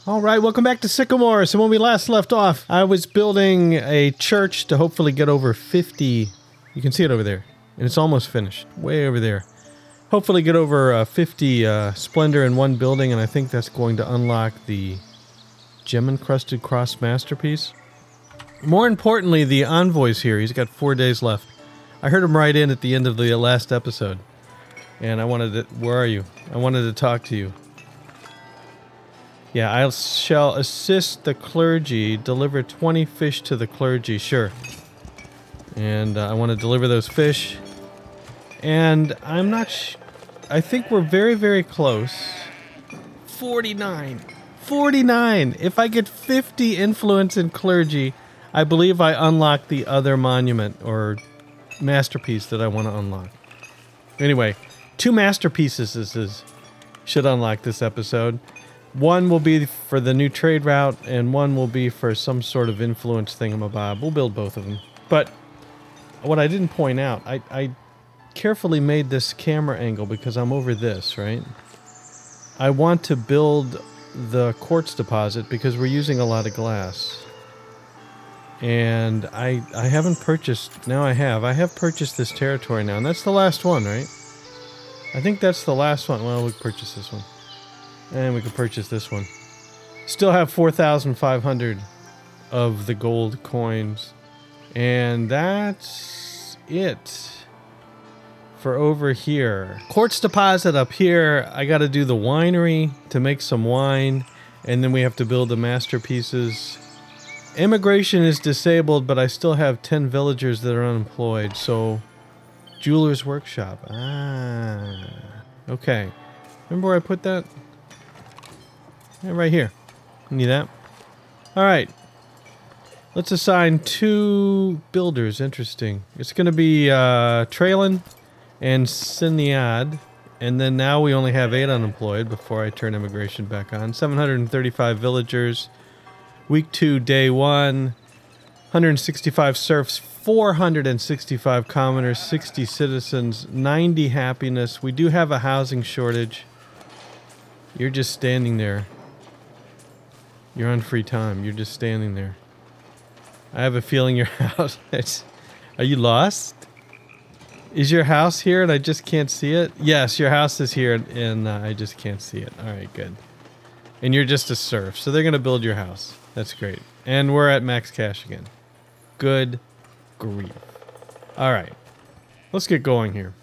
All right, welcome back to Sycamore. So when we last left off, I was building a church to hopefully get over 50. You can see it over there, and it's almost finished, way over there. Hopefully get over 50 splendor in one building, and I think that's going to unlock the gem-encrusted cross masterpiece. More importantly, the envoy's here. He's got 4 days left. I heard him write in at the end of the last episode, and I wanted to... Where are you? I wanted to talk to you. Yeah, I shall assist the clergy, deliver 20 fish to the clergy, sure. And I want to deliver those fish. And I'm not I think we're very, very close. 49. 49! If I get 50 influence in clergy, I believe I unlock the other monument or masterpiece that I want to unlock. Anyway, 2 masterpieces should unlock this episode. One will be for the new trade route, and one will be for some sort of influence thingamabob. We'll build both of them. But what I didn't point out, I carefully made this camera angle because I'm over this, right? I want to build the quartz deposit because we're using a lot of glass. And I haven't purchased... Now I have purchased this territory now, and that's the last one, right? I think that's the last one. Well, we'll purchase this one. And we can purchase this one. Still have 4,500 of the gold coins. And that's it for over here. Quartz deposit up here. I got to do the winery to make some wine. And then we have to build the masterpieces. Immigration is disabled, but I still have 10 villagers that are unemployed. So, jeweler's workshop. Okay. Remember where I put that? Yeah, right here. Need that. Alright. Let's assign 2 builders. Interesting. It's going to be Traylon and Syniad. And then now we only have 8 unemployed before I turn immigration back on. 735 villagers. Week 2, day 1. 165 serfs. 465 commoners. 60 citizens. 90 happiness. We do have a housing shortage. You're just standing there. You're on free time. You're just standing there. I have a feeling your house... Are you lost? Is your house here and I just can't see it? Yes, your house is here and I just can't see it. Alright, good. And you're just a serf, so they're going to build your house. That's great. And we're at max cash again. Good grief. Alright. Let's get going here.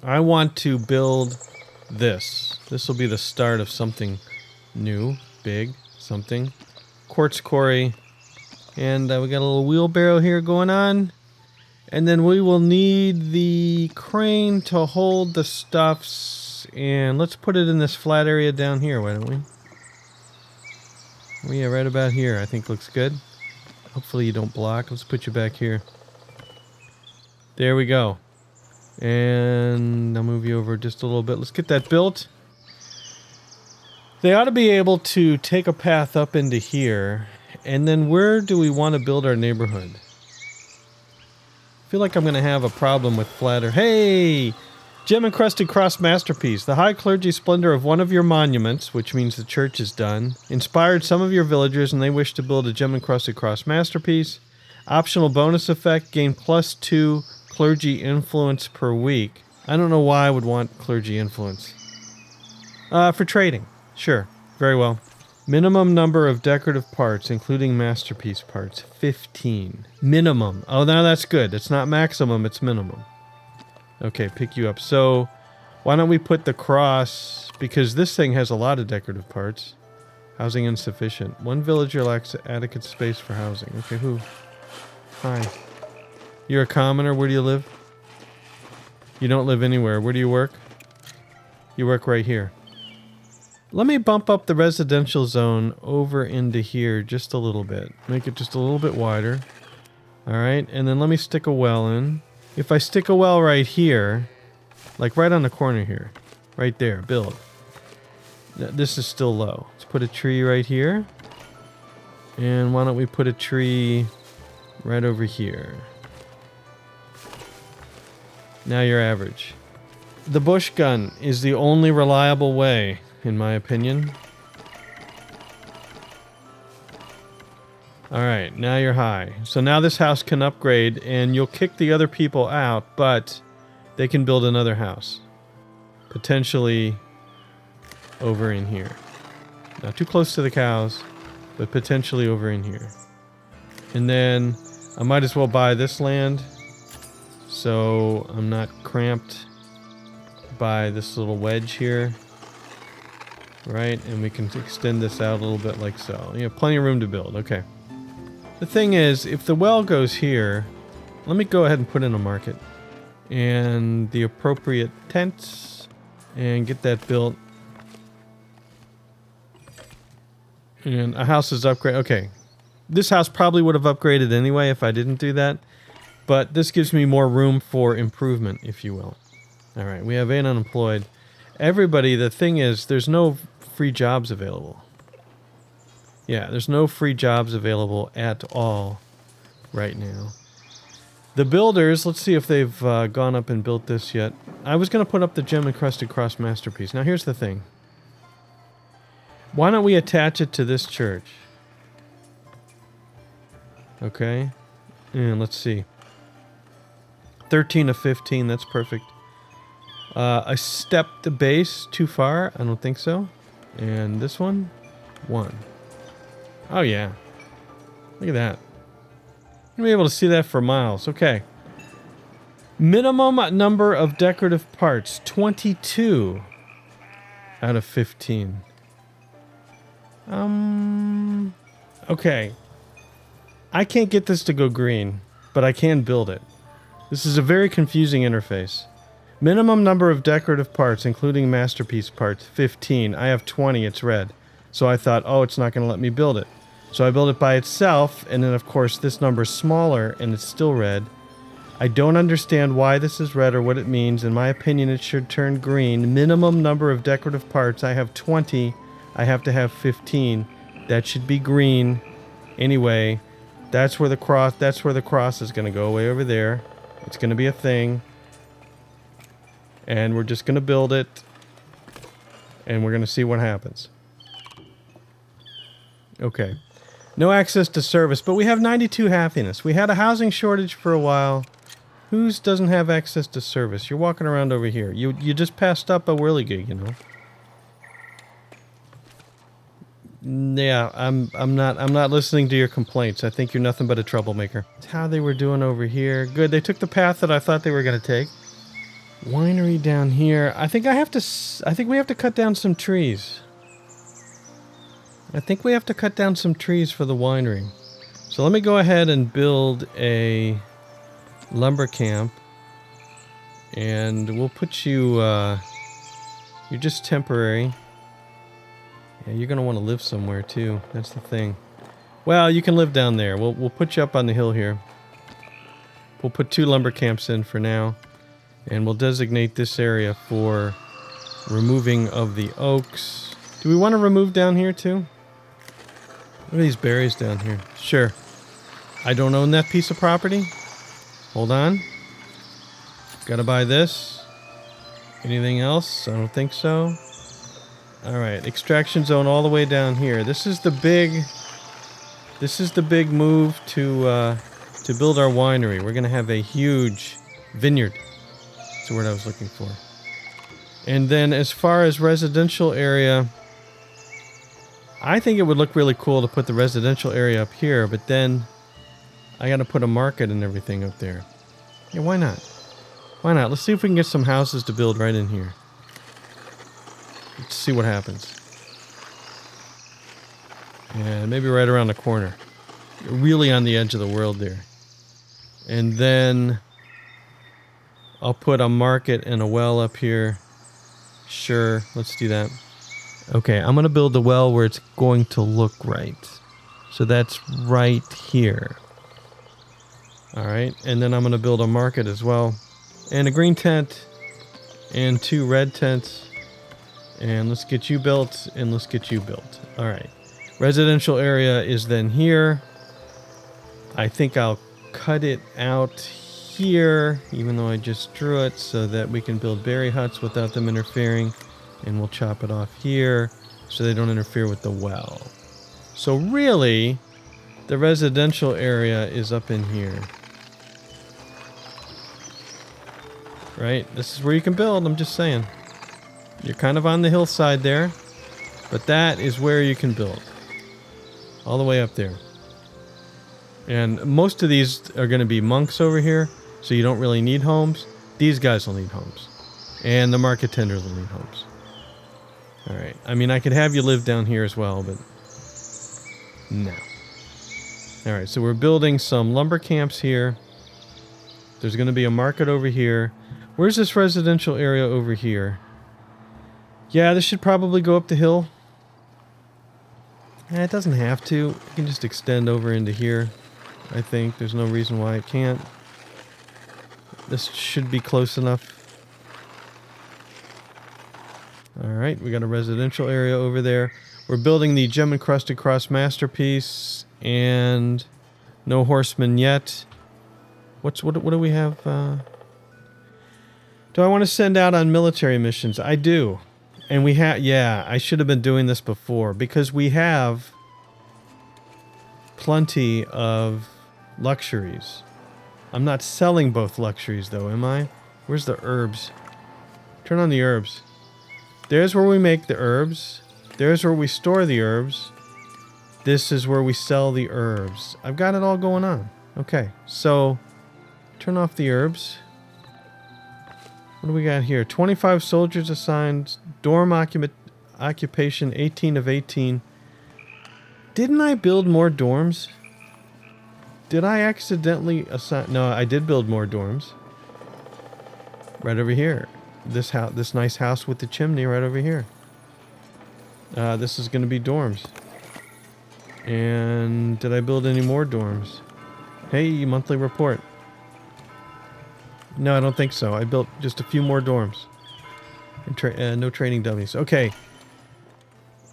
I want to build this. This will be the start of something new. Big something. Quartz quarry. And we got a little wheelbarrow here going on. And then we will need the crane to hold the stuffs. And let's put it in this flat area down here, why don't we? Oh yeah, right about here. I think looks good. Hopefully you don't block. Let's put you back here. There we go. And I'll move you over just a little bit. Let's get that built. They ought to be able to take a path up into here. And then where do we want to build our neighborhood? I feel like I'm going to have a problem with flatter. Hey! Gem-encrusted cross masterpiece. The high clergy splendor of one of your monuments, which means the church is done, inspired some of your villagers and they wish to build a gem-encrusted cross masterpiece. Optional bonus effect, gain +2 clergy influence per week. I don't know why I would want clergy influence. For trading. Sure. Very well. Minimum number of decorative parts, including masterpiece parts. 15. Minimum. Oh, now that's good. It's not maximum, it's minimum. Okay, pick you up. So, why don't we put the cross... Because this thing has a lot of decorative parts. Housing insufficient. One villager lacks adequate space for housing. Okay, who? Hi. You're a commoner. Where do you live? You don't live anywhere. Where do you work? You work right here. Let me bump up the residential zone over into here just a little bit. Make it just a little bit wider. Alright, and then let me stick a well in. If I stick a well right here, like right on the corner here, right there, build. This is still low. Let's put a tree right here. And why don't we put a tree right over here. Now you're average. The bush gun is the only reliable way, in my opinion. All right, now you're high. So now this house can upgrade, and you'll kick the other people out, but they can build another house. Potentially over in here. Not too close to the cows, but potentially over in here. And then I might as well buy this land so I'm not cramped by this little wedge here. Right, and we can extend this out a little bit like so. You have plenty of room to build. Okay. The thing is, if the well goes here, let me go ahead and put in a market. And the appropriate tents. And get that built. And a house is upgraded. Okay. This house probably would have upgraded anyway if I didn't do that. But this gives me more room for improvement, if you will. Alright, we have 8 unemployed. Everybody, the thing is, there's no free jobs available. Yeah, there's no free jobs available at all right now. The builders, let's see if they've gone up and built this yet. I was going to put up the gem-encrusted cross masterpiece. Now here's the thing. Why don't we attach it to this church? Okay. And let's see. 13 of 15, that's perfect. I stepped the base too far. I don't think so. And this one? 1. Oh, yeah. Look at that. You'll be able to see that for miles. Okay. Minimum number of decorative parts. 22 out of 15. Okay. I can't get this to go green, but I can build it. This is a very confusing interface. Minimum number of decorative parts, including masterpiece parts, 15. I have 20, it's red. So I thought, oh, it's not going to let me build it. So I build it by itself, and then of course this number is smaller, and it's still red. I don't understand why this is red or what it means. In my opinion, it should turn green. Minimum number of decorative parts, I have 20. I have to have 15. That should be green. Anyway, that's where the cross is going to go, way over there. It's going to be a thing. And we're just going to build it. And we're going to see what happens. Okay. No access to service, but we have 92 happiness. We had a housing shortage for a while. Who doesn't have access to service? You're walking around over here. You just passed up a whirligig, you know. Yeah, I'm not listening to your complaints. I think you're nothing but a troublemaker. That's how they were doing over here. Good. They took the path that I thought they were going to take. Winery down here. I think we have to cut down some trees. I think we have to cut down some trees for the winery. So let me go ahead and build a lumber camp. And we'll put you, you're just temporary. Yeah, you're going to want to live somewhere too. That's the thing. Well, you can live down there. We'll put you up on the hill here. We'll put 2 lumber camps in for now. And we'll designate this area for removing of the oaks. Do we want to remove down here too? Look at these berries down here. Sure. I don't own that piece of property. Hold on. Gotta buy this. Anything else? I don't think so. Alright, extraction zone all the way down here. This is the big move to build our winery. We're gonna have a huge vineyard. That's the word I was looking for. And then as far as residential area, I think it would look really cool to put the residential area up here, but then I gotta put a market and everything up there. Yeah, why not? Why not? Let's see if we can get some houses to build right in here. Let's see what happens. Yeah, maybe right around the corner. You're really on the edge of the world there. And then I'll put a market and a well up here. Sure, let's do that. Okay, I'm going to build the well where it's going to look right. So that's right here. Alright, and then I'm going to build a market as well. And a green tent. And 2 red tents. And let's get you built, and let's get you built. Alright. Residential area is then here. I think I'll cut it out here, even though I just drew it, so that we can build berry huts without them interfering. And we'll chop it off here, so they don't interfere with the well. So really, The residential area is up in here. Right? This is where you can build, I'm just saying. You're kind of on the hillside there, but that is where you can build. All the way up there. And most of these are going to be monks over here, so you don't really need homes. These guys will need homes. And the market tenders will need homes. Alright, I mean, I could have you live down here as well, but no. Alright, so we're building some lumber camps here. There's going to be a market over here. Where's this residential area over here? Yeah, this should probably go up the hill. It doesn't have to. It can just extend over into here. I think there's no reason why it can't. This should be close enough. Alright, we got a residential area over there. We're building the gem encrusted cross masterpiece, and no horsemen yet. What do we have? Do I want to send out on military missions? I do. And we have, yeah, I should have been doing this before, because we have plenty of luxuries. I'm not selling both luxuries though, am I? Where's the herbs? Turn on the herbs. There's where we make the herbs. There's where we store the herbs. This is where we sell the herbs. I've got it all going on. Okay, so turn off the herbs. What do we got here? 25 soldiers assigned. Dorm occupation 18 of 18. Didn't I build more dorms? Did I accidentally assign? No, I did build more dorms. Right over here. This house, this nice house with the chimney right over here. This is going to be dorms. And did I build any more dorms? Hey, monthly report. No, I don't think so. I built just a few more dorms. And no training dummies. Okay.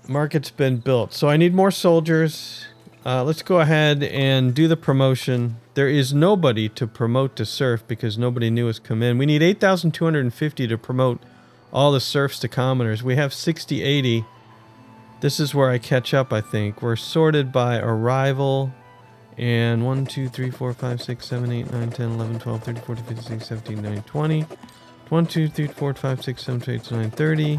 Market's been built. So I need more soldiers. Let's go ahead and do the promotion. There is nobody to promote to serf because nobody new has come in. We need 8,250 to promote all the serfs to commoners. We have 60, 80. This is where I catch up, I think. We're sorted by arrival. And 1, 2, 3, 4, 5, 6, 7, 8, 9, 10, 11, 12, 13, 14, 15, 16, 17, 19, 20. 1, 2, 3, 4, 5, 6, 7, 8, 9, 30.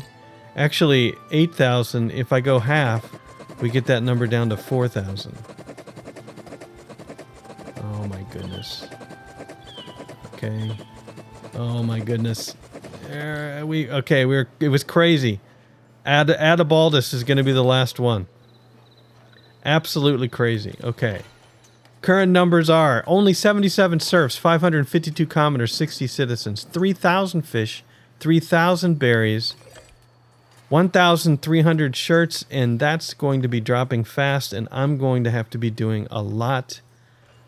Actually, 8,000. If I go half, we get that number down to 4,000. Oh my goodness. Okay. Oh my goodness. It was crazy. Adabaldus is going to be the last one. Absolutely crazy. Okay. Current numbers are only 77 serfs, 552 commoners, 60 citizens, 3,000 fish, 3,000 berries, 1,300 shirts, and that's going to be dropping fast, and I'm going to have to be doing a lot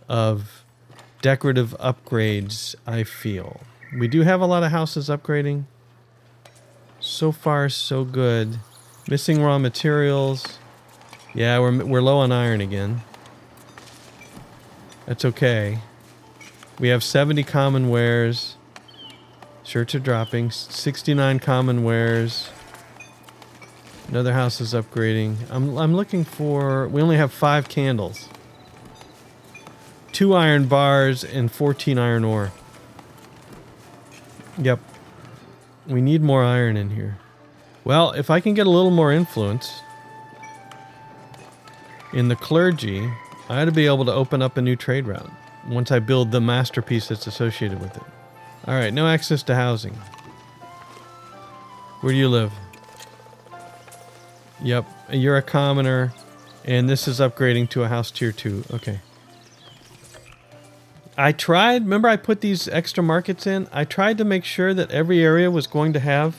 of decorative upgrades, I feel. We do have a lot of houses upgrading. So far, so good. Missing raw materials. Yeah, we're low on iron again. That's okay. We have 70 common wares. Shirts are dropping. 69 common wares. Another house is upgrading. I'm looking for... We only have 5 candles. 2 iron bars and 14 iron ore. Yep. We need more iron in here. Well, if I can get a little more influence in the clergy, I ought to be able to open up a new trade route once I build the masterpiece that's associated with it. Alright, no access to housing. Where do you live? Yep, you're a commoner, and this is upgrading to a house tier 2. Okay. I tried, remember I put these extra markets in? I tried to make sure that every area was going to have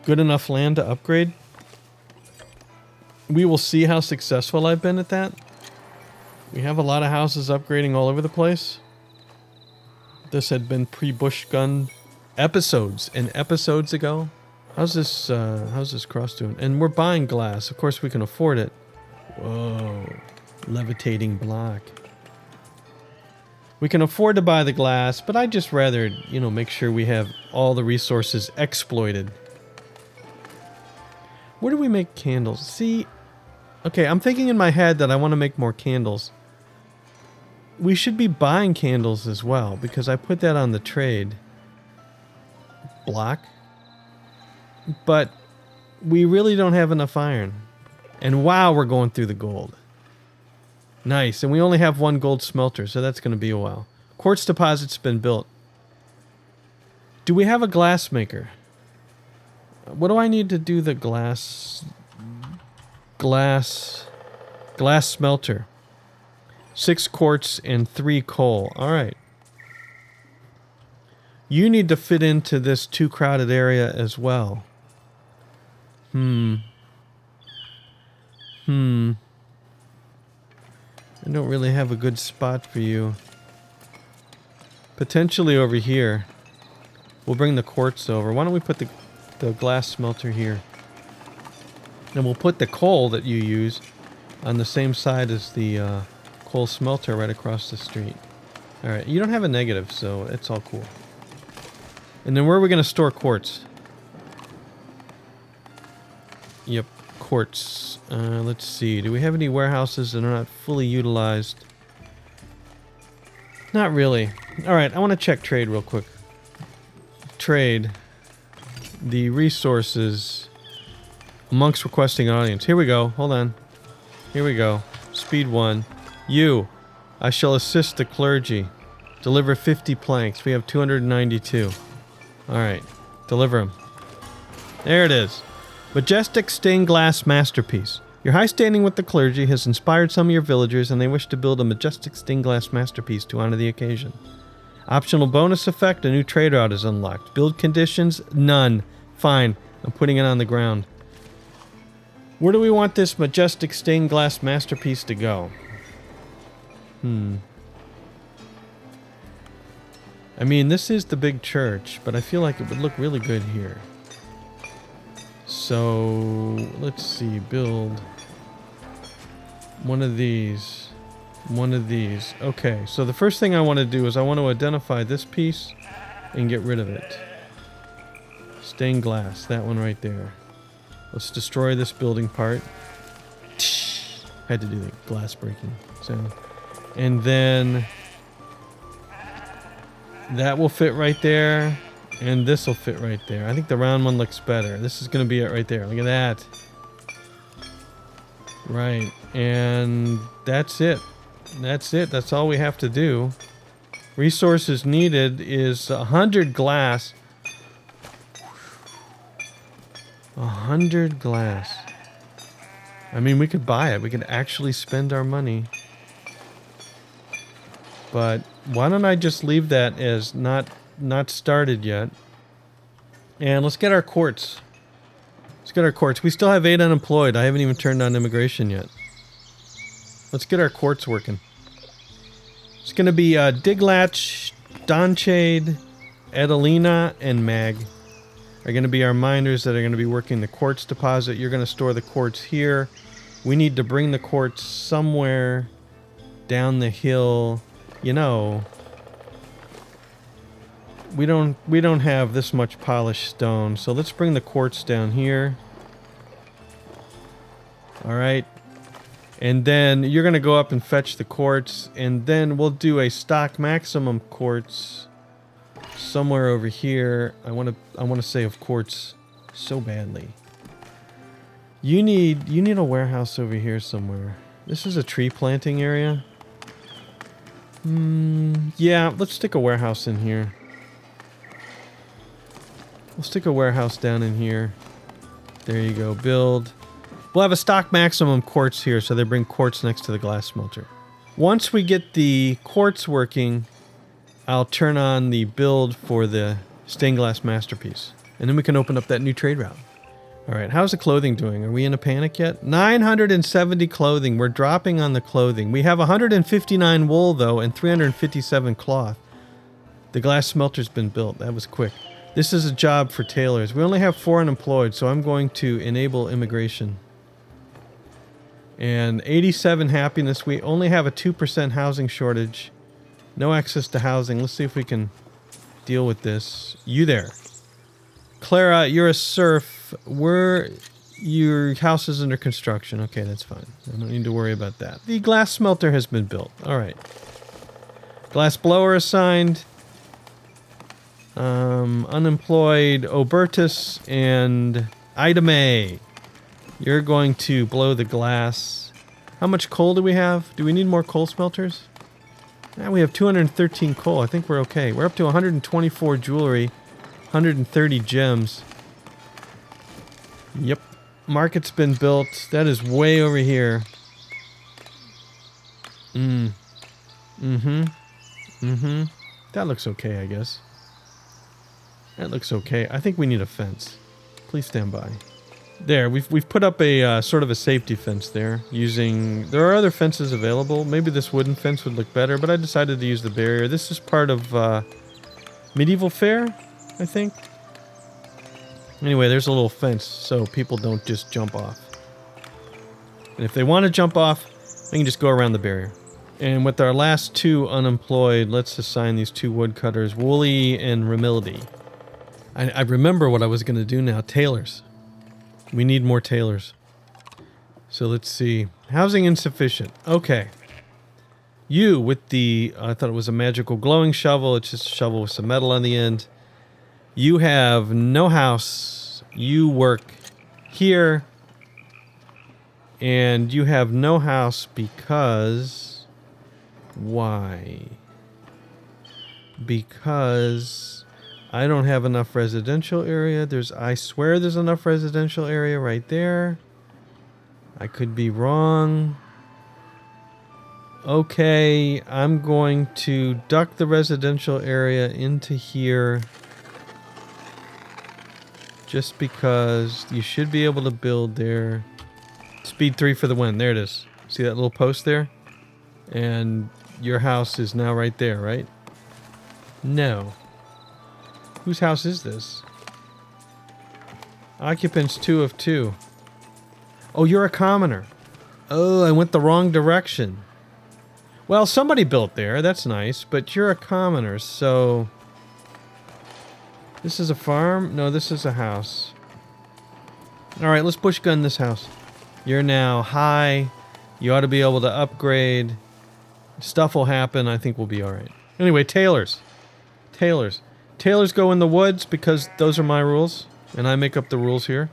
good enough land to upgrade. We will see how successful I've been at that. We have a lot of houses upgrading all over the place. This had been pre-bush gun episodes and episodes ago. How's this cross doing? And we're buying glass. Of course we can afford it. Whoa. Levitating block. We can afford to buy the glass, but I'd just rather, make sure we have all the resources exploited. Where do we make candles? See, Okay, I'm thinking in my head that I want to make more candles. We should be buying candles as well, because I put that on the trade block. But we really don't have enough iron. And wow, we're going through the gold. Nice, and we only have one gold smelter, so that's going to be a while. Quartz deposit's been built. Do we have a glass maker? What do I need to do the glass smelter? 6 quartz and 3 coal. Alright. You need to fit into this too crowded area as well. I don't really have a good spot for you. Potentially over here. We'll bring the quartz over. Why don't we put the glass smelter here? And we'll put the coal that you use on the same side as the coal smelter right across the street. Alright, you don't have a negative, so it's all cool. And then where are we going to store quartz? Yep, quartz. Let's see. Do we have any warehouses that are not fully utilized? Not really. Alright, I want to check trade real quick. Trade. The resources amongst requesting audience. Here we go. Hold on. Here we go. Speed 1. You. I shall assist the clergy. Deliver 50 planks. We have 292. Alright. Deliver them. There it is. Majestic stained glass masterpiece. Your high standing with the clergy has inspired some of your villagers, and they wish to build a majestic stained glass masterpiece to honor the occasion. Optional bonus effect, a new trade route is unlocked. Build conditions, none. Fine. I'm putting it on the ground. Where do we want this majestic stained glass masterpiece to go? I mean, this is the big church, but I feel like it would look really good here. So, let's see, build one of these, one of these. Okay, so the first thing I want to do is I want to identify this piece and get rid of it. Stained glass, that one right there. Let's destroy this building part. Had to do the glass breaking sound. And then that will fit right there. And this will fit right there. I think the round one looks better. This is going to be it right there. Look at that. Right. And that's it. That's it. That's all we have to do. Resources needed is 100 glass. 100 glass. I mean, we could buy it. We could actually spend our money. But why don't I just leave that as not started yet. And let's get our quartz. Let's get our quartz. We still have 8 unemployed. I haven't even turned on immigration yet. Let's get our quartz working. It's going to be Diglatch, Donchade, Adelina, and Mag are going to be our miners that are going to be working the quartz deposit. You're going to store the quartz here. We need to bring the quartz somewhere down the hill. You know, we don't have this much polished stone, so let's bring the quartz down here. All right. And then you're going to go up and fetch the quartz, and then we'll do a stock maximum quartz somewhere over here. I want to save quartz so badly. You need a warehouse over here somewhere. This is a tree planting area. Yeah, let's stick a warehouse in here. We'll stick a warehouse down in here. There you go. Build. We'll have a stock maximum quartz here, so they bring quartz next to the glass smelter. Once we get the quartz working, I'll turn on the build for the stained glass masterpiece. And then we can open up that new trade route. Alright, how's the clothing doing? Are we in a panic yet? 970 clothing. We're dropping on the clothing. We have 159 wool, though, and 357 cloth. The glass smelter's been built. That was quick. This is a job for tailors. We only have 4 unemployed, so I'm going to enable immigration. And 87 happiness. We only have a 2% housing shortage. No access to housing. Let's see if we can deal with this. You there. Clara, you're a serf. Your house is under construction. Okay, that's fine. I don't need to worry about that. The glass smelter has been built. All right. Glass blower assigned. Unemployed Obertus and Item A. You're going to blow the glass. How much coal do we have? Do we need more coal smelters? Yeah, we have 213 coal. I think we're okay. We're up to 124 jewelry, 130 gems. Yep. Market's been built. That is way over here. That looks okay, I guess. That looks okay. I think we need a fence. Please stand by. There, we've put up a sort of a safety fence there using... There are other fences available. Maybe this wooden fence would look better, but I decided to use the barrier. This is part of medieval fair, I think. Anyway, there's a little fence so people don't just jump off. And if they want to jump off, they can just go around the barrier. And with our last two unemployed, let's assign these two woodcutters, Wooly and Remildy. I remember what I was going to do now. Tailors. We need more tailors. So let's see. Housing insufficient. Okay. You with the... I thought it was a magical glowing shovel. It's just a shovel with some metal on the end. You have no house. You work here. And you have no house because... Why? Because... I don't have enough residential area. I swear there's enough residential area right there. I could be wrong. Okay, I'm going to duck the residential area into here. Just because you should be able to build there. Speed 3 for the win. There it is. See that little post there? And your house is now right there, right? No. Whose house is this? Occupants 2 of 2. Oh, you're a commoner. Oh, I went the wrong direction. Well, somebody built there. That's nice. But you're a commoner, so... This is a farm? No, this is a house. Alright, let's bush gun this house. You're now high. You ought to be able to upgrade. Stuff will happen. I think we'll be alright. Anyway, tailors. Tailors. Tailors go in the woods because those are my rules, and I make up the rules here.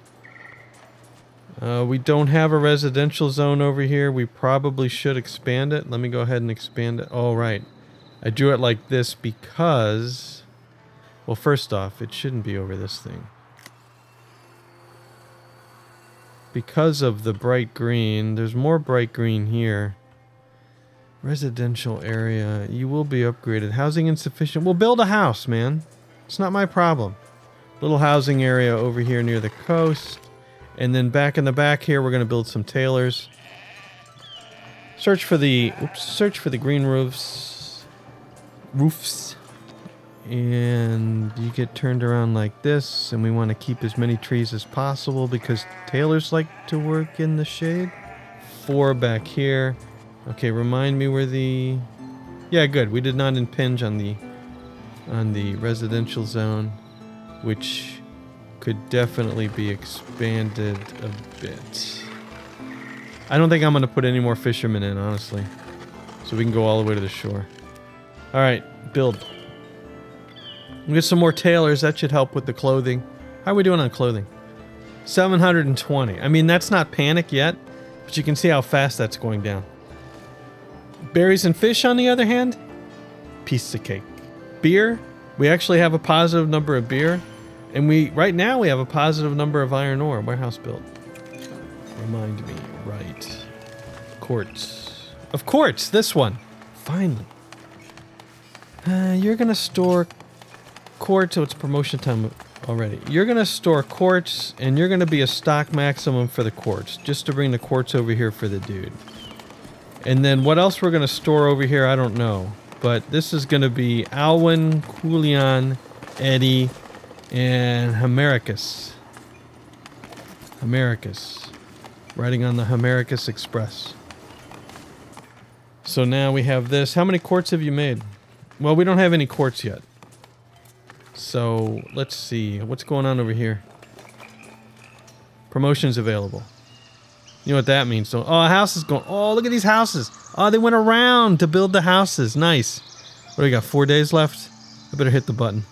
We don't have a residential zone over here. We probably should expand it. Let me go ahead and expand it. Oh, right. I drew it like this because... Well, first off, it shouldn't be over this thing. Because of the bright green. There's more bright green here. Residential area. You will be upgraded. Housing insufficient. We'll build a house, man. It's not my problem. Little housing area over here near the coast. And then back in the back here, we're going to build some tailors. Search for the green roofs. And you get turned around like this. And we want to keep as many trees as possible because tailors like to work in the shade. 4 back here. Okay, remind me where the... Yeah, good. We did not impinge on the residential zone, which could definitely be expanded a bit. I don't think I'm going to put any more fishermen in, honestly. So we can go all the way to the shore. Alright, build. We'll get some more tailors. That should help with the clothing. How are we doing on clothing? 720. I mean, that's not panic yet, but you can see how fast that's going down. Berries and fish, on the other hand, piece of cake. Beer, we actually have a positive number of beer, and right now we have a positive number of iron ore. Warehouse built. Remind me, right? Quartz. Of quartz, this one. Finally. You're gonna store quartz. Oh, it's promotion time already. You're gonna store quartz, and you're gonna be a stock maximum for the quartz, just to bring the quartz over here for the dude. And then what else we're going to store over here, I don't know. But this is going to be Alwyn, Coolion, Eddie, and Hamaricus. Hamaricus. Riding on the Hamaricus Express. So now we have this. How many quartz have you made? Well, we don't have any quartz yet. So let's see. What's going on over here? Promotions available. You know what that means. So, oh, a house is going. Oh, look at these houses. Oh, they went around to build the houses. Nice. What do we got? 4 days left? I better hit the button.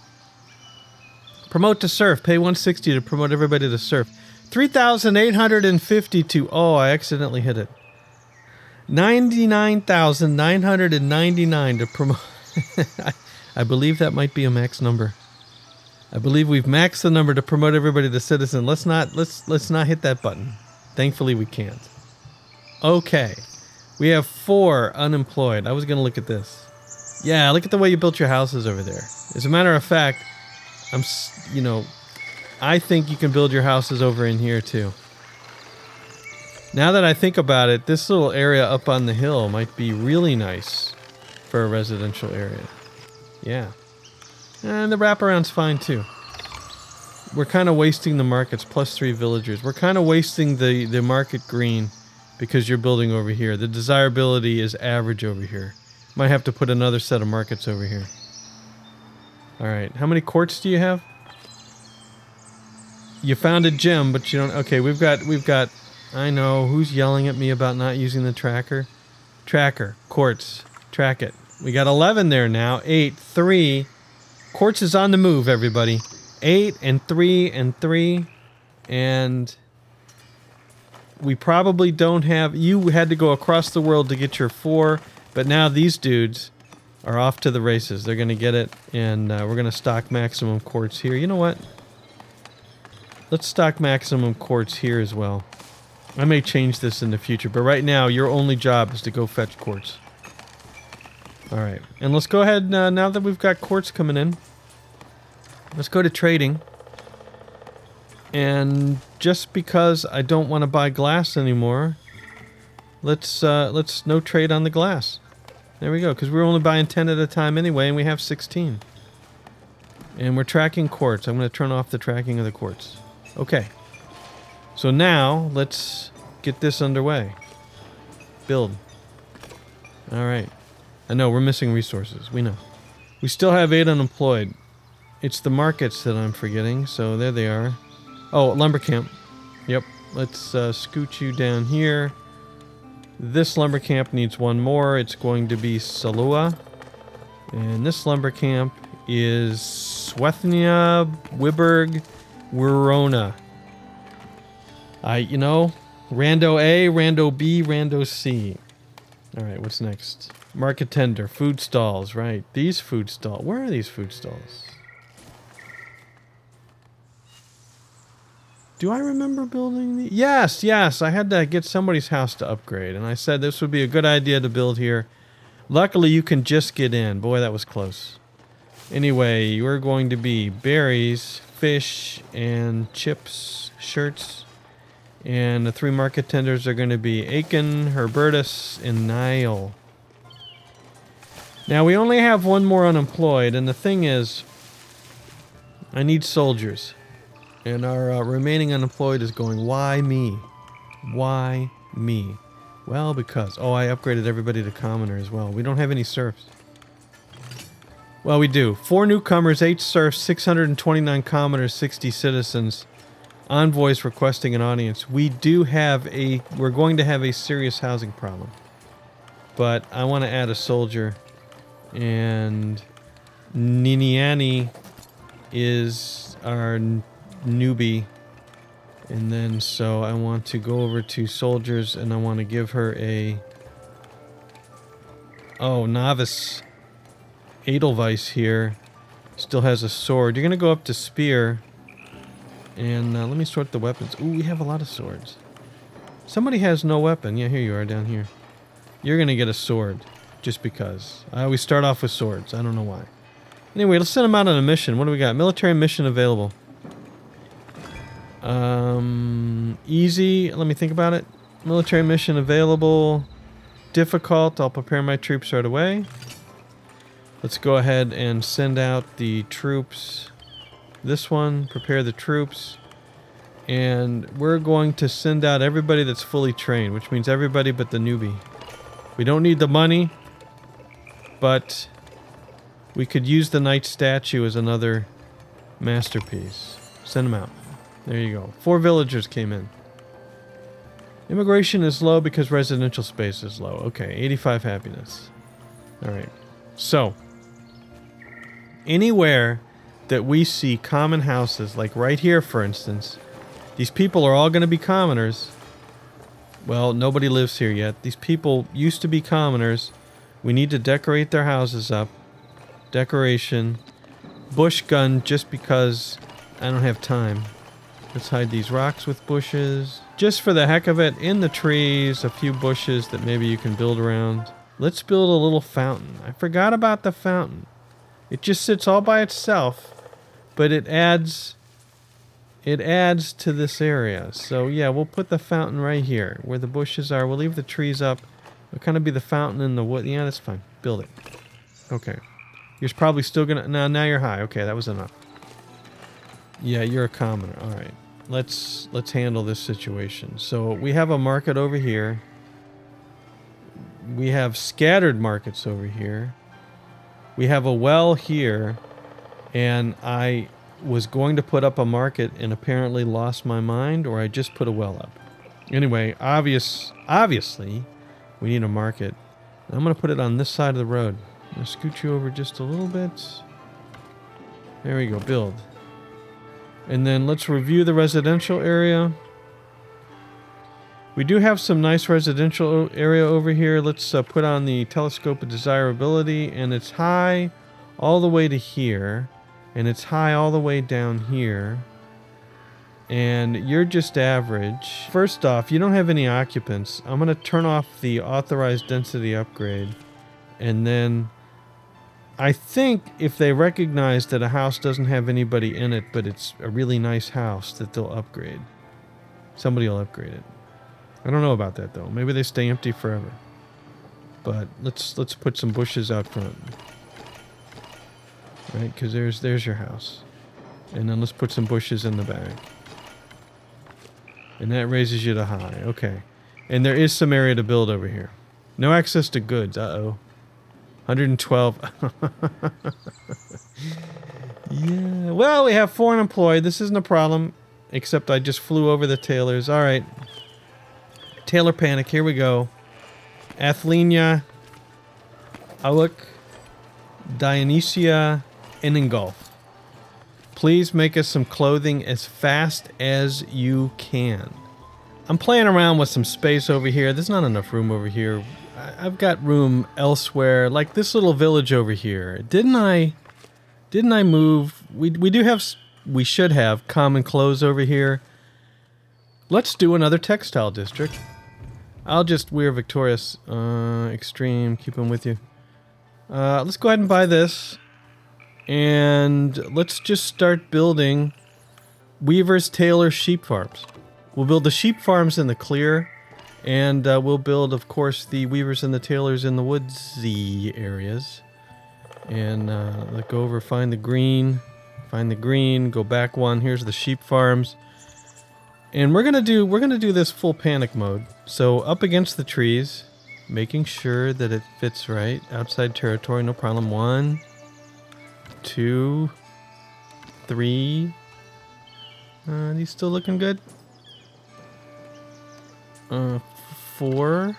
Promote to serf. Pay 160 to promote everybody to serf. 3,852. Oh, I accidentally hit it. 99,999 to promote. I believe that might be a max number. I believe we've maxed the number to promote everybody to citizen. Let's not hit that button. Thankfully, we can't. Okay. We have 4 unemployed. I was going to look at this. Yeah, look at the way you built your houses over there. As a matter of fact, I think you can build your houses over in here too. Now that I think about it, this little area up on the hill might be really nice for a residential area. Yeah. And the wraparound's fine too. We're kind of wasting the markets, +3 villagers. We're kind of wasting the market green because you're building over here. The desirability is average over here. Might have to put another set of markets over here. Alright, how many quartz do you have? You found a gem, but you don't... Okay, we've got... I know, who's yelling at me about not using the tracker? Tracker, quartz, track it. We got 11 there now, 8, 3. Quartz is on the move, everybody. 8 and 3 and 3. And we probably don't have... You had to go across the world to get your 4, but now these dudes are off to the races. They're going to get it, and we're going to stock maximum quartz here. You know what? Let's stock maximum quartz here as well. I may change this in the future, but right now your only job is to go fetch quartz. Alright, and let's go ahead, now that we've got quartz coming in, let's go to trading. And just because I don't want to buy glass anymore, let's no trade on the glass. There we go, because we're only buying 10 at a time anyway, and we have 16. And we're tracking quartz. I'm going to turn off the tracking of the quartz. Okay. So now, let's get this underway. Build. Alright. I know, we're missing resources. We know. We still have 8 unemployed. It's the markets that I'm forgetting, so there they are. Oh, lumber camp. Yep. Let's scoot you down here. This lumber camp needs 1 more. It's going to be Salua. And this lumber camp is Swethnia, Wiburg, Wirona. Rando A, Rando B, Rando C. Alright, what's next? Market tender, food stalls, right. These food stalls. Where are these food stalls? Do I remember building these? Yes, I had to get somebody's house to upgrade, and I said this would be a good idea to build here. Luckily, you can just get in. Boy, that was close. Anyway, you're going to be berries, fish, and chips, shirts. And the 3 market tenders are going to be Akin, Herbertus, and Nile. Now, we only have 1 more unemployed, and the thing is, I need soldiers. And our remaining unemployed is going, why me? Why me? Well, because... Oh, I upgraded everybody to commoner as well. We don't have any serfs. Well, we do. 4 newcomers, 8 serfs, 629 commoners, 60 citizens. Envoys requesting an audience. We're going to have a serious housing problem. But I want to add a soldier. And Niniani is our newbie. And then so I want to go over to soldiers and I want to give her a... Oh, novice Edelweiss here. Still has a sword. You're going to go up to spear. And let me sort the weapons. Ooh, we have a lot of swords. Somebody has no weapon. Yeah, here you are down here. You're going to get a sword. Just because. I always start off with swords. I don't know why. Anyway, let's send them out on a mission. What do we got? Military mission available. Easy. Let me think about it. Military mission available. Difficult. I'll prepare my troops right away. Let's go ahead and send out the troops. This one, prepare the troops. And we're going to send out everybody that's fully trained, which means everybody but the newbie. We don't need the money, but we could use the knight statue as another masterpiece. Send them out. There you go. 4 villagers came in. Immigration is low because residential space is low. Okay, 85 happiness. Alright. So, anywhere that we see common houses, like right here for instance, these people are all going to be commoners. Well, nobody lives here yet. These people used to be commoners. We need to decorate their houses up. Decoration. Bush gun just because I don't have time. Let's hide these rocks with bushes. Just for the heck of it, in the trees, a few bushes that maybe you can build around. Let's build a little fountain. I forgot about the fountain. It just sits all by itself, but it adds to this area. So yeah, we'll put the fountain right here where the bushes are. We'll leave the trees up. It'll kind of be the fountain in the wood. Yeah, that's fine. Build it. Okay. You're probably still gonna... No, now you're high. Okay, that was enough. Yeah, you're a commoner. All right. Let's handle this situation. So we have a market over here. We have scattered markets over here. We have a well here. And I was going to put up a market and apparently lost my mind, or I just put a well up. Anyway, obviously, we need a market. I'm going to put it on this side of the road. I'm going to scoot you over just a little bit. There we go, build. And then let's review the residential area. We do have some nice residential area over here. Let's put on the telescope of desirability, and it's high all the way to here, and it's high all the way down here, and you're just average. First off, you don't have any occupants. I'm going to turn off the authorized density upgrade, and then I think if they recognize that a house doesn't have anybody in it, but it's a really nice house, that they'll upgrade. Somebody will upgrade it. I don't know about that though. Maybe they stay empty forever. But let's put some bushes out front. Right, because there's your house. And then let's put some bushes in the back. And that raises you to high. Okay. And there is some area to build over here. No access to goods. Uh-oh. 112. Yeah. Well, we have 4 unemployed. This isn't a problem. Except I just flew over the tailors. Alright. Tailor panic. Here we go. Athlenia. Alec. Dionysia. And Ingolf. Please make us some clothing as fast as you can. I'm playing around with some space over here. There's not enough room over here. I've got room elsewhere, like this little village over here. Didn't I move? We should have common clothes over here. Let's do another textile district. We're victorious. Extreme, keep them with you. Let's go ahead and buy this. And let's just start building weavers, tailors, sheep farms. We'll build the sheep farms in the clear. And we'll build, of course, the weavers and the tailors in the woodsy areas. And let's go over, find the green, go back one. Here's the sheep farms. And we're gonna do this full panic mode. So up against the trees, making sure that it fits right. Outside territory, no problem. 1, 2, 3. These still looking good? 4.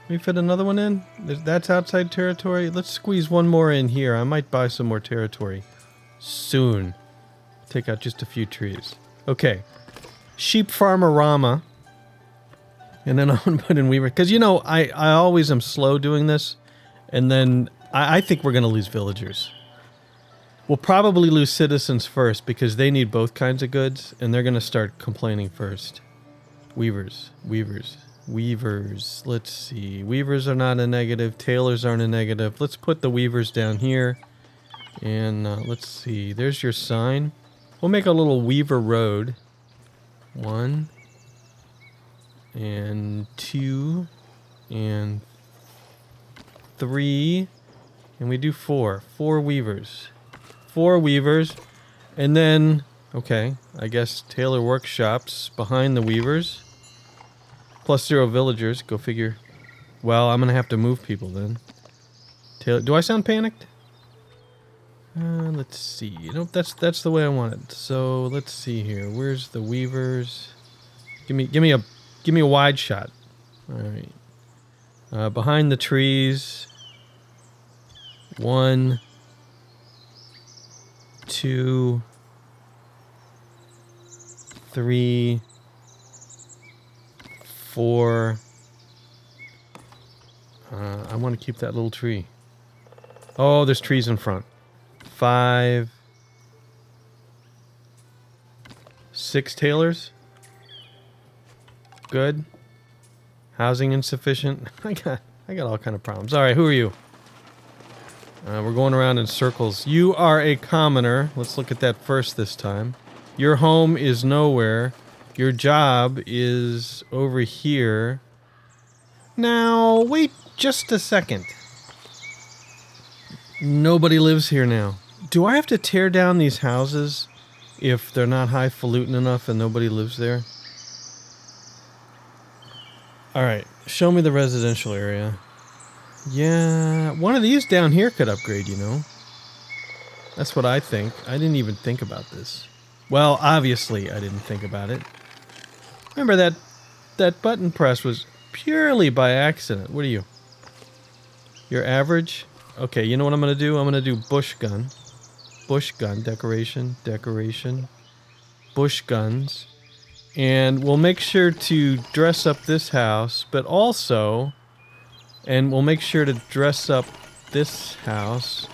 We fit another one in? That's outside territory. Let's squeeze one more in here. I might buy some more territory soon. Take out just a few trees. Okay. Sheep farmer Rama. And then I'm going to put in weaver. Because, you know, I always am slow doing this. And then I think we're going to lose villagers. We'll probably lose citizens first because they need both kinds of goods. And they're going to start complaining first. Weavers. Let's see. Weavers are not a negative. Tailors aren't a negative. Let's put the weavers down here. And let's see. There's your sign. We'll make a little weaver road. 1. And 2. And 3. And we do 4. 4 weavers. 4 weavers. And then, okay, I guess tailor workshops behind the weavers. +0 villagers, go figure. Well, I'm gonna have to move people then. Do I sound panicked? Let's see. Nope, that's the way I want it. So let's see here. Where's the weavers? Give me a wide shot. All right. Behind the trees. 1, 2, 3, 4. I want to keep that little tree. Oh, there's trees in front. 5, 6 tailors. Good. Housing insufficient. I got all kind of problems. All right, who are you? We're going around in circles. You are a commoner. Let's look at that first this time. Your home is nowhere. Your job is over here. Now, wait just a second. Nobody lives here now. Do I have to tear down these houses if they're not highfalutin enough and nobody lives there? Alright, show me the residential area. Yeah, one of these down here could upgrade, you know. That's what I think. I didn't even think about this. Well, obviously I didn't think about it. Remember that button press was purely by accident. What are you? You're average? Okay, you know what I'm going to do? I'm going to do bush gun. Bush gun, decoration, decoration. Bush guns. And we'll make sure to dress up this house, but also... And we'll make sure to dress up this house.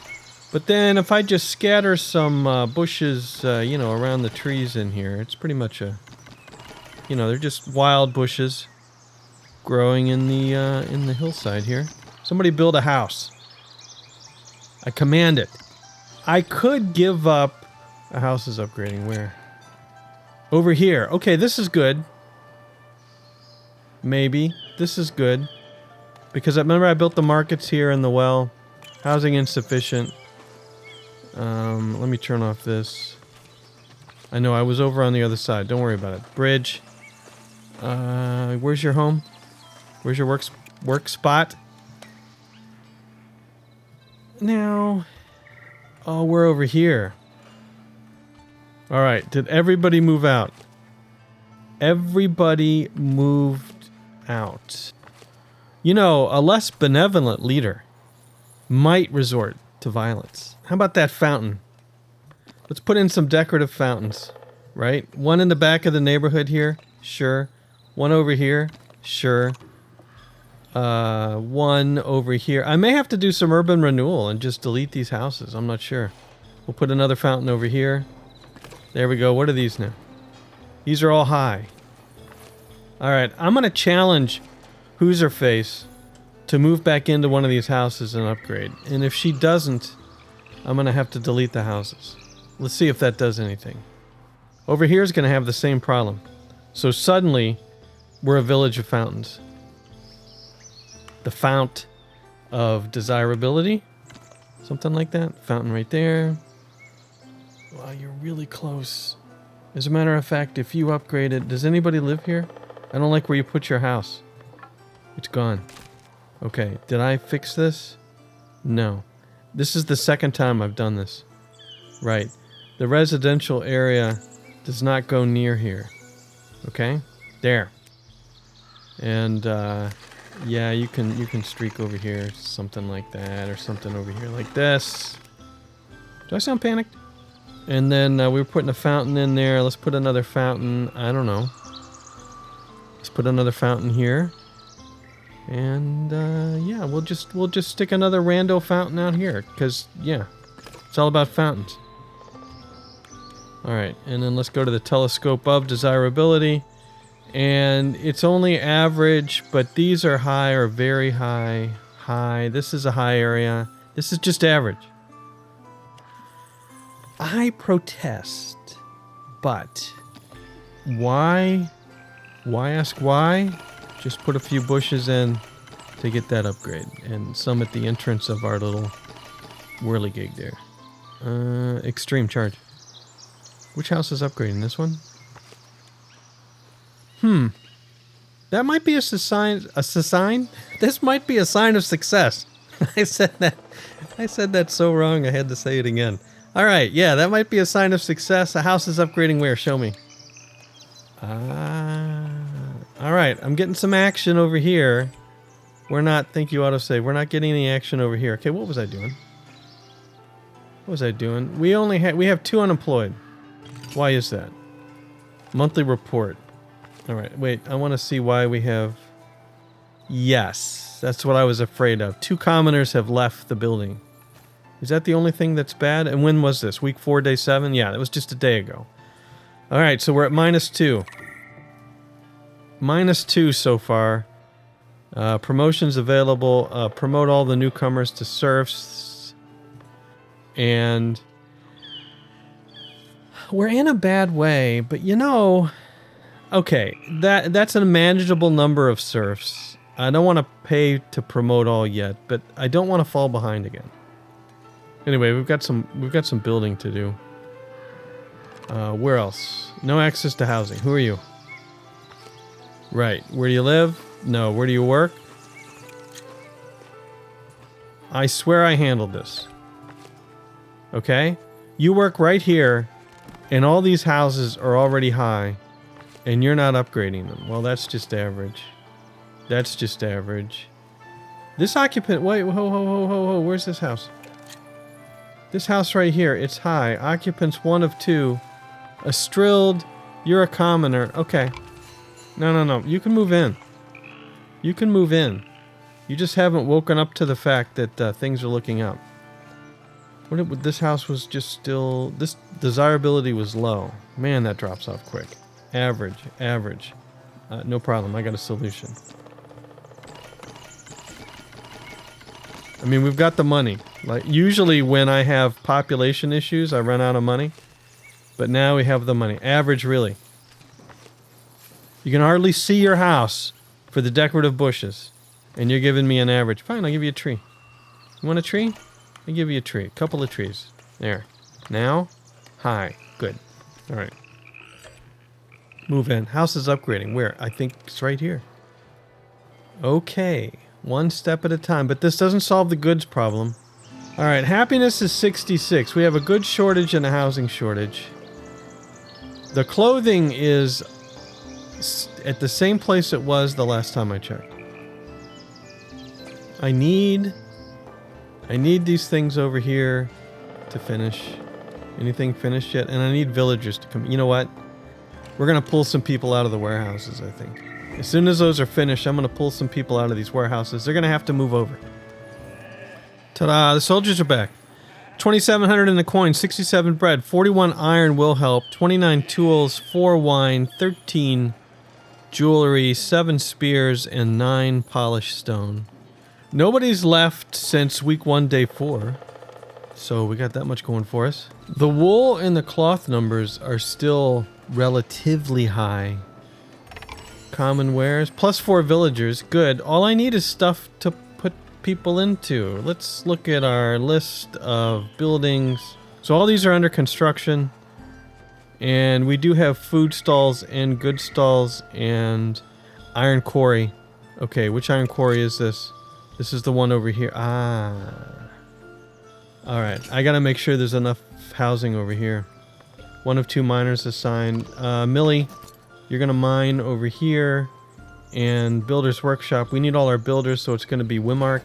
But then if I just scatter some bushes, you know, around the trees in here, it's pretty much a... You know, they're just wild bushes growing in the hillside here. Somebody build a house. I command it. I could give up... A house is upgrading. Where? Over here. Okay, this is good. Maybe. This is good. Because I remember I built the markets here and the well. Housing insufficient. Let me turn off this. I know, I was over on the other side. Don't worry about it. Bridge. Where's your home? Where's your work spot? Now... Oh, we're over here. Alright, did everybody move out? Everybody moved out. You know, a less benevolent leader might resort to violence. How about that fountain? Let's put in some decorative fountains, right? One in the back of the neighborhood here, sure. One over here, sure. One over here. I may have to do some urban renewal and just delete these houses. I'm not sure. We'll put another fountain over here. There we go. What are these now? These are all high. Alright, I'm going to challenge Who's Her Face to move back into one of these houses and upgrade. And if she doesn't, I'm going to have to delete the houses. Let's see if that does anything. Over here is going to have the same problem. So suddenly, we're a village of fountains. The fount of desirability. Something like that. Fountain right there. Wow, you're really close. As a matter of fact, if you upgrade it... Does anybody live here? I don't like where you put your house. It's gone. Okay, did I fix this? No. This is the second time I've done this. Right. The residential area does not go near here. Okay? There. And, yeah, you can streak over here, something like that, or something over here like this. Do I sound panicked? And then we were putting a fountain in there. Let's put another fountain. I don't know. Let's put another fountain here. And yeah, we'll just stick another rando fountain out here, because yeah, it's all about fountains. All right, and then let's go to the telescope of desirability, and it's only average, but these are high or very high. High. This is a high area. This is just average. I protest, but why? Why ask why? Just put a few bushes in to get that upgrade. And some at the entrance of our little whirligig there. Extreme charge. Which house is upgrading? This one? That might be a sign? This might be a sign of success. I said that. I said that so wrong, I had to say it again. All right, yeah, that might be a sign of success. A house is upgrading where? Show me. All right, I'm getting some action over here. We're not, thank you, autosave. We're not getting any action over here. Okay, what was I doing? What was I doing? We have 2 unemployed. Why is that? Monthly report. All right, wait, I want to see why we have... Yes, that's what I was afraid of. 2 commoners have left the building. Is that the only thing that's bad? And when was this? Week 4, day 7? Yeah, that was just a day ago. All right, so we're at -2. -2 so far. Promotions available. Promote all the newcomers to serfs. And we're in a bad way, but you know... Okay, that's a manageable number of serfs. I don't want to pay to promote all yet, but I don't want to fall behind again. Anyway, we've got some building to do. Where else? No access to housing. Who are you? Right. Where do you live? No. Where do you work? I swear I handled this. Okay? You work right here, and all these houses are already high, and you're not upgrading them. Well, that's just average. That's just average. This occupant... Wait, ho. Where's this house? This house right here, it's high. Occupants 1 of 2. A strilled. You're a commoner. Okay. No. You can move in. You can move in. You just haven't woken up to the fact that things are looking up. This house was just still... This desirability was low. Man, that drops off quick. Average. No problem. I got a solution. I mean, we've got the money. Like, usually when I have population issues, I run out of money. But now we have the money. Average, really. You can hardly see your house for the decorative bushes. And you're giving me an average. Fine, I'll give you a tree. You want a tree? I'll give you a tree. A couple of trees. There. Now, high. Good. All right. Move in. House is upgrading. Where? I think it's right here. Okay. One step at a time. But this doesn't solve the goods problem. All right. Happiness is 66. We have a goods shortage and a housing shortage. The clothing is at the same place it was the last time I checked. I need these things over here to finish. Anything finished yet? And I need villagers to come. You know what? We're going to pull some people out of the warehouses, I think. As soon as those are finished, I'm going to pull some people out of these warehouses. They're going to have to move over. Ta-da! The soldiers are back. 2,700 in the coin, 67 bread, 41 iron will help, 29 tools, 4 wine, 13 jewelry, 7 spears, and 9 polished stone. Nobody's left since week 1, day 4. So we got that much going for us. The wool and the cloth numbers are still relatively high. Common wares, plus 4 villagers. Good. All I need is stuff to put people into. Let's look at our list of buildings. So all these are under construction. And we do have food stalls and goods stalls and iron quarry. Okay, which iron quarry is this? This is the one over here. Alright, I gotta make sure there's enough housing over here. 1 of 2 miners assigned. Millie, you're gonna mine over here. And Builder's Workshop. We need all our builders, so it's gonna be Wimark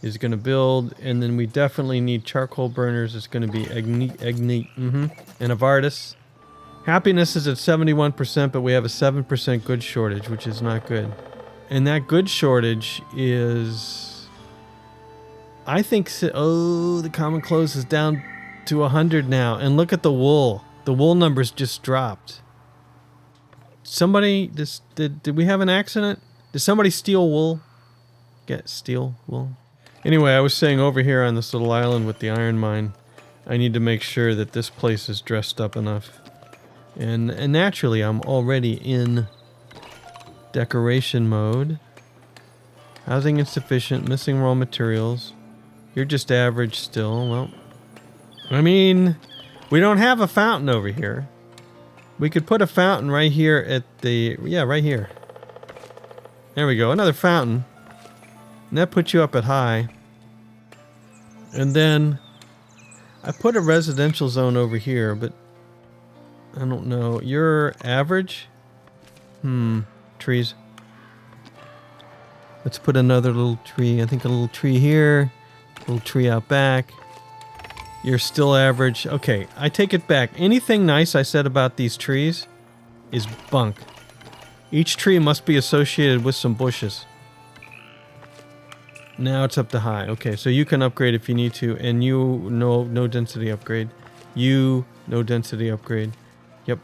is gonna build. And then we definitely need charcoal burners. It's gonna be Ignite. And Avardis. Happiness is at 71%, but we have a 7% goods shortage, which is not good. And that goods shortage is... I think... Oh, the common clothes is down to 100 now. And look at the wool. The wool numbers just dropped. Somebody... Did we have an accident? Did somebody steal wool? Steal wool? Anyway, I was saying over here on this little island with the iron mine, I need to make sure that this place is dressed up enough. And naturally, I'm already in decoration mode. Housing insufficient, missing raw materials. You're just average still. Well, I mean, we don't have a fountain over here. We could put a fountain right here at the... Yeah, right here. There we go. Another fountain. And that puts you up at high. And then I put a residential zone over here, but I don't know. You're average? Trees. Let's put another little tree. I think a little tree here. A little tree out back. You're still average. Okay, I take it back. Anything nice I said about these trees is bunk. Each tree must be associated with some bushes. Now it's up to high. Okay, so you can upgrade if you need to. And you, no density upgrade. You, no density upgrade. Yep,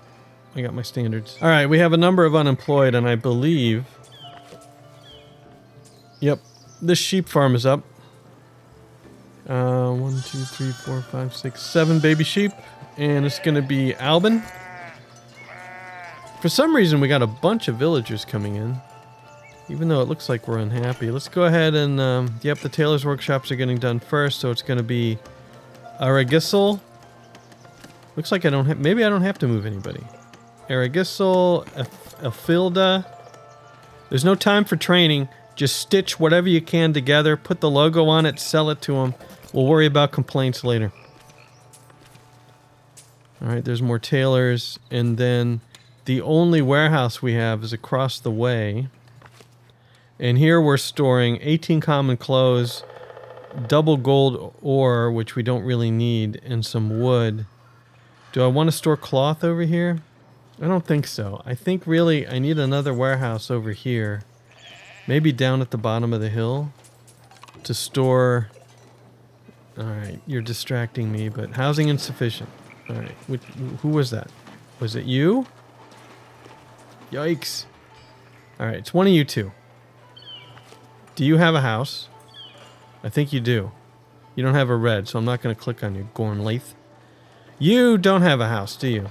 I got my standards. All right, we have a number of unemployed, and I believe... Yep, this sheep farm is up. 1, 2, 3, 4, 5, 6, 7 baby sheep. And it's going to be Albin. For some reason, we got a bunch of villagers coming in. Even though it looks like we're unhappy. Let's go ahead and... yep, the tailor's workshops are getting done first. So it's going to be Aragisel. Looks like I don't have... Maybe I don't have to move anybody. Aragisel, Afilda. There's no time for training. Just stitch whatever you can together. Put the logo on it. Sell it to them. We'll worry about complaints later. Alright, there's more tailors. And then the only warehouse we have is across the way. And here we're storing 18 common clothes, double gold ore, which we don't really need, and some wood. Do I want to store cloth over here? I don't think so. I think really I need another warehouse over here. Maybe down at the bottom of the hill to store... Alright, you're distracting me, but housing insufficient. Alright, who was that? Was it you? Yikes. Alright, it's one of you two. Do you have a house? I think you do. You don't have a red, so I'm not going to click on you, Gorn Lath. You don't have a house, do you?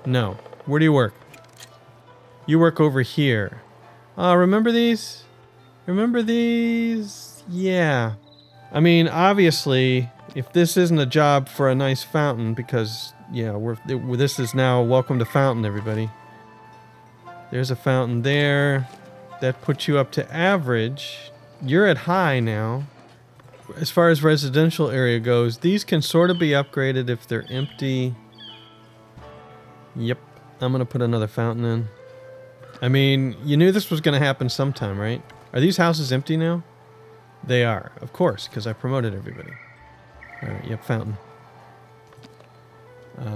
No. Where do you work? You work over here. Remember these? Remember these? Yeah. I mean, obviously, if this isn't a job for a nice fountain, because, yeah, this is now welcome to fountain, everybody. There's a fountain there. That puts you up to average. You're at high now. As far as residential area goes, these can sort of be upgraded if they're empty. Yep. I'm going to put another fountain in. I mean, you knew this was going to happen sometime, right? Are these houses empty now? They are, of course, because I promoted everybody. Alright, yep, fountain.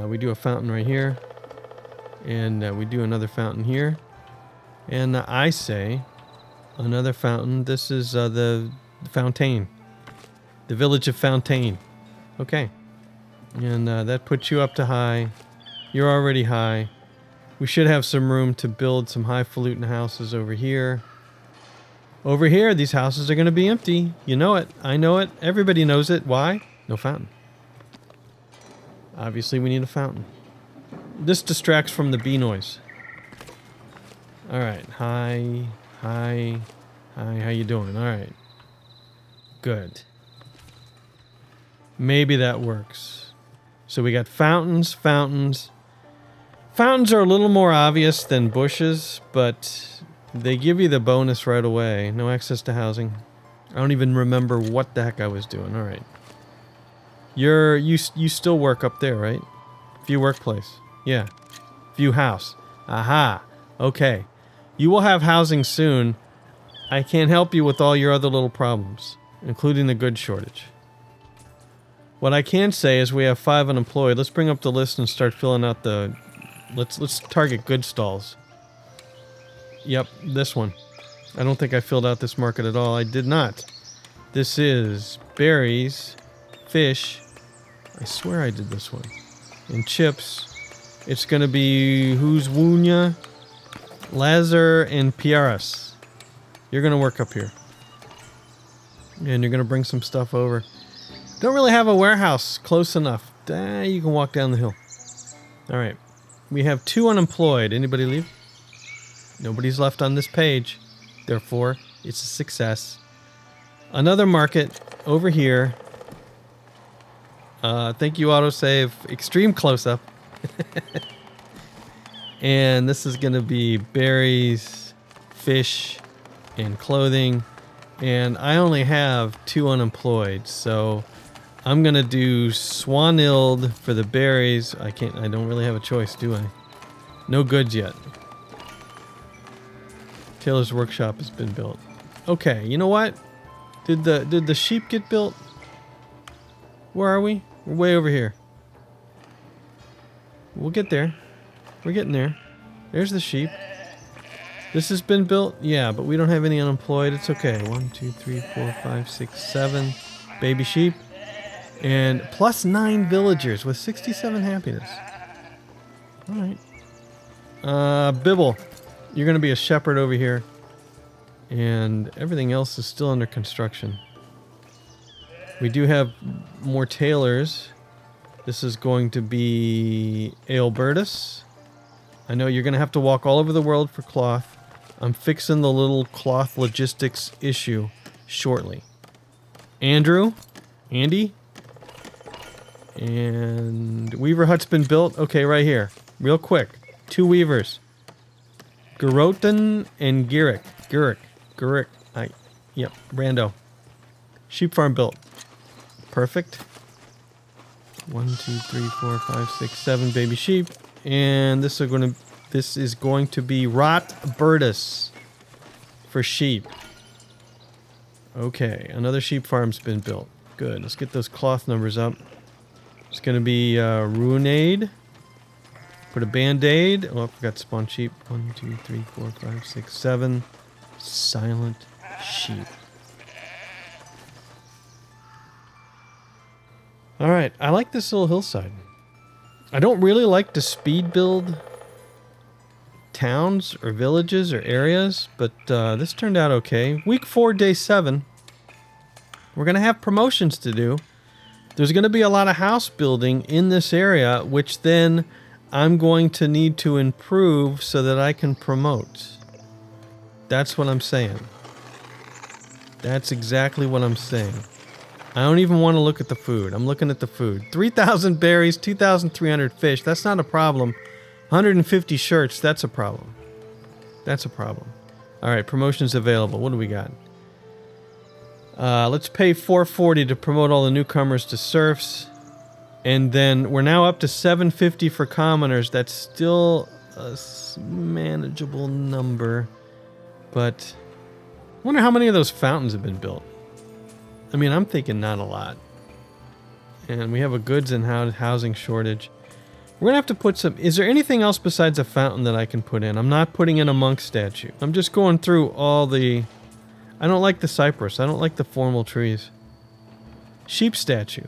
We do a fountain right here. And we do another fountain here. And I say another fountain. This is the Fontaine. The village of Fontaine. Okay. And that puts you up to high. You're already high. We should have some room to build some highfalutin houses over here. Over here, these houses are going to be empty. You know it. I know it. Everybody knows it. Why? No fountain. Obviously, we need a fountain. This distracts from the bee noise. Alright. Hi. Hi. Hi. How you doing? Alright. Good. Maybe that works. So we got fountains, fountains. Fountains are a little more obvious than bushes, but they give you the bonus right away. No access to housing. I don't even remember what the heck I was doing. All right. You still work up there, right? View workplace. Yeah. View house. Aha. Okay. You will have housing soon. I can't help you with all your other little problems, including the goods shortage. What I can say is we have 5 unemployed. Let's bring up the list and start filling out the... Let's target good stalls. Yep, this one. I don't think I filled out this market at all. I did not. This is berries, fish. I swear I did this one. And chips. It's going to be who's Wunya, Lazar, and Piaras. You're going to work up here. And you're going to bring some stuff over. Don't really have a warehouse close enough. You can walk down the hill. All right. We have 2 unemployed. Anybody leave? Nobody's left on this page. Therefore, it's a success. Another market over here. Thank you, autosave. Extreme close-up. And this is going to be berries, fish, and clothing. And I only have 2 unemployed, so I'm gonna do Swanhild for the berries. I don't really have a choice, do I? No goods yet. Taylor's workshop has been built. Okay, you know what? Did the sheep get built? Where are we? We're way over here. We'll get there. We're getting there. There's the sheep. This has been built? Yeah, but we don't have any unemployed. It's okay. 1, 2, 3, 4, 5, 6, 7 baby sheep. And plus 9 villagers with 67 happiness. Alright. Bibble, you're going to be a shepherd over here. And everything else is still under construction. We do have more tailors. This is going to be Aelbertus. I know you're going to have to walk all over the world for cloth. I'm fixing the little cloth logistics issue shortly. Andrew? Andy? And Weaver Hut's been built. Okay, right here. Real quick. 2 weavers. Garotan and Gurik. Yep, Rando. Sheep farm built. Perfect. 1, 2, 3, 4, 5, 6, 7 baby sheep. And this is going to be Rotbertus for sheep. Okay, another sheep farm's been built. Good. Let's get those cloth numbers up. It's going to be Ruinade. Put a band-aid. Oh, I forgot to spawn sheep. 1, 2, 3, 4, 5, 6, 7. Silent sheep. Alright, I like this little hillside. I don't really like to speed build towns or villages or areas, but this turned out okay. Week 4, day 7. We're going to have promotions to do. There's going to be a lot of house building in this area, which then I'm going to need to improve so that I can promote. That's what I'm saying. That's exactly what I'm saying. I don't even want to look at the food. I'm looking at the food. 3,000 berries, 2,300 fish. That's not a problem. 150 shirts. That's a problem. That's a problem. All right, promotions available. What do we got? Let's pay 440 to promote all the newcomers to serfs. And then we're now up to 750 for commoners. That's still a manageable number. But I wonder how many of those fountains have been built. I mean, I'm thinking not a lot. And we have a goods and housing shortage. We're going to have to put some... Is there anything else besides a fountain that I can put in? I'm not putting in a monk statue. I'm just going through all the... I don't like the cypress. I don't like the formal trees. Sheep statue.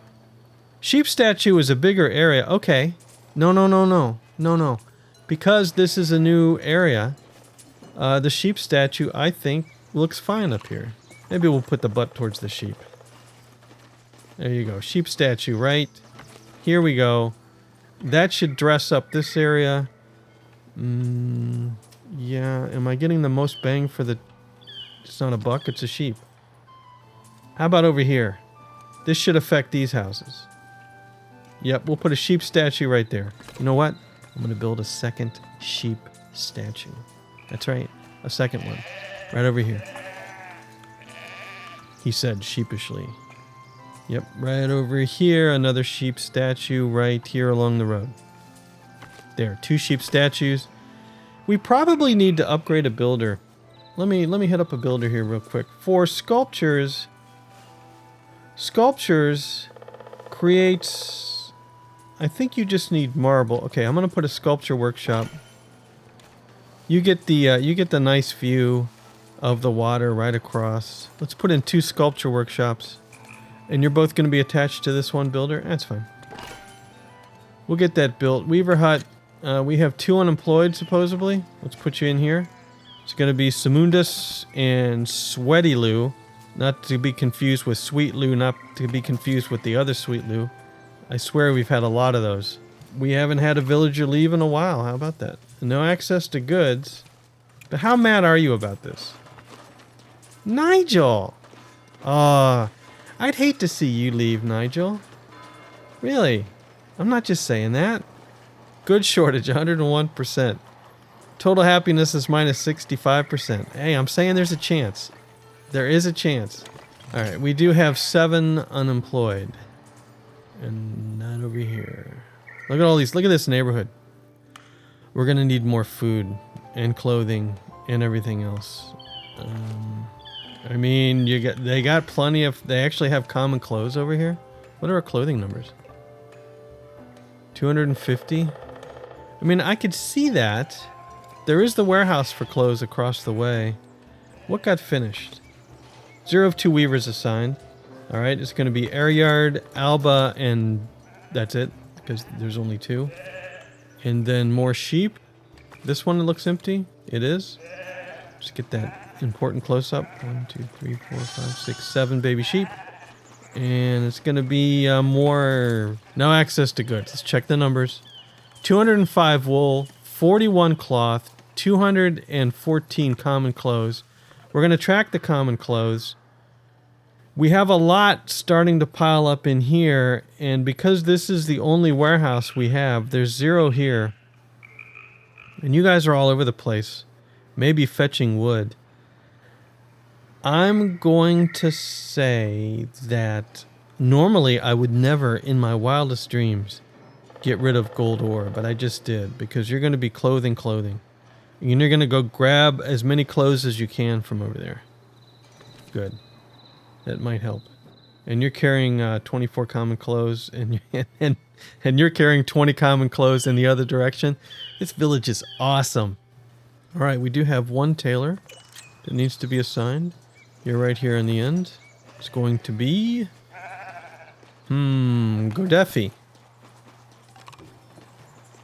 Sheep statue is a bigger area. Okay. No. Because this is a new area, the sheep statue, I think, looks fine up here. Maybe we'll put the butt towards the sheep. There you go. Sheep statue, right? Here we go. That should dress up this area. Yeah. Am I getting the most bang for the... It's not a buck, it's a sheep. How about over here? This should affect these houses. Yep, we'll put a sheep statue right there. You know what? I'm going to build a second sheep statue. That's right. A second one. Right over here. He said sheepishly. Yep, right over here. Another sheep statue right here along the road. There, 2 sheep statues. We probably need to upgrade a builder. Let me hit up a builder here real quick. For sculptures creates... I think you just need marble. Okay, I'm gonna put a sculpture workshop. You get the nice view of the water right across. Let's put in 2 sculpture workshops. And you're both gonna be attached to this one builder? That's fine. We'll get that built. Weaver Hut, we have 2 unemployed supposedly. Let's put you in here. It's going to be Samundus and Sweaty Lou. Not to be confused with Sweet Lou, not to be confused with the other Sweet Lou. I swear we've had a lot of those. We haven't had a villager leave in a while. How about that? No access to goods. But how mad are you about this? Nigel! I'd hate to see you leave, Nigel. Really? I'm not just saying that. Goods shortage, 101%. Total happiness is minus 65%. Hey, I'm saying there's a chance. There is a chance. Alright, we do have 7 unemployed. And not over here. Look at all these. Look at this neighborhood. We're going to need more food and clothing and everything else. I mean, they got plenty of... They actually have common clothes over here. What are our clothing numbers? 250? I mean, I could see that. There is the warehouse for clothes across the way. What got finished? 0 of 2 weavers assigned. Alright, it's going to be Airyard, Alba, and that's it. Because there's only 2. And then more sheep. This one looks empty. It is. Just get that important close-up. 1, 2, 3, 4, 5, 6, 7 baby sheep. And it's going to be more... No access to goods. Let's check the numbers. 205 wool, 41 cloth, 214 common clothes. We're going to track the common clothes. We have a lot starting to pile up in here, and because this is the only warehouse we have, there's 0 here. And you guys are all over the place. Maybe fetching wood. I'm going to say that normally I would never in my wildest dreams get rid of gold ore, but I just did because you're going to be clothing. And you're going to go grab as many clothes as you can from over there. Good. That might help. And you're carrying 24 common clothes, and you're carrying 20 common clothes in the other direction. This village is awesome. All right, we do have 1 tailor that needs to be assigned. You're right here in the end. It's going to be... Godefi.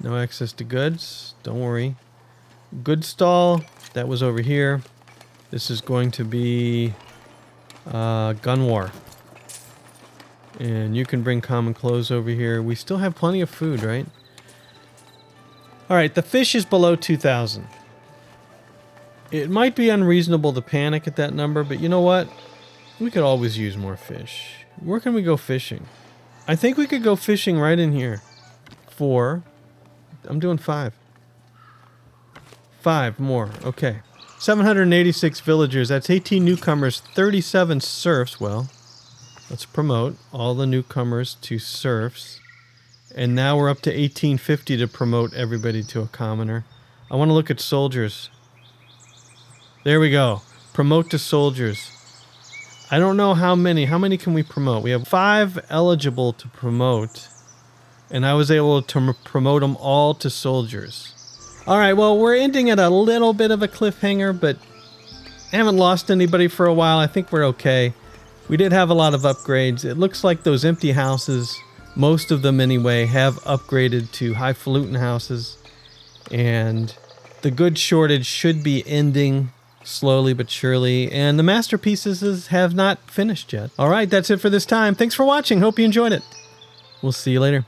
No access to goods. Don't worry. Good stall. That was over here. This is going to be... gun war. And you can bring common clothes over here. We still have plenty of food, right? Alright, the fish is below 2,000. It might be unreasonable to panic at that number, but you know what? We could always use more fish. Where can we go fishing? I think we could go fishing right in here. 4. I'm doing 5. 5 more. Okay. 786 villagers. That's 18 newcomers, 37 serfs. Well, let's promote all the newcomers to serfs. And now we're up to 1850 to promote everybody to a commoner. I want to look at soldiers. There we go. Promote to soldiers. I don't know how many. How many can we promote? We have 5 eligible to promote. And I was able to promote them all to soldiers. Alright, well, we're ending at a little bit of a cliffhanger, but I haven't lost anybody for a while. I think we're okay. We did have a lot of upgrades. It looks like those empty houses, most of them anyway, have upgraded to highfalutin houses. And the goods shortage should be ending slowly but surely. And the masterpieces have not finished yet. Alright, that's it for this time. Thanks for watching. Hope you enjoyed it. We'll see you later.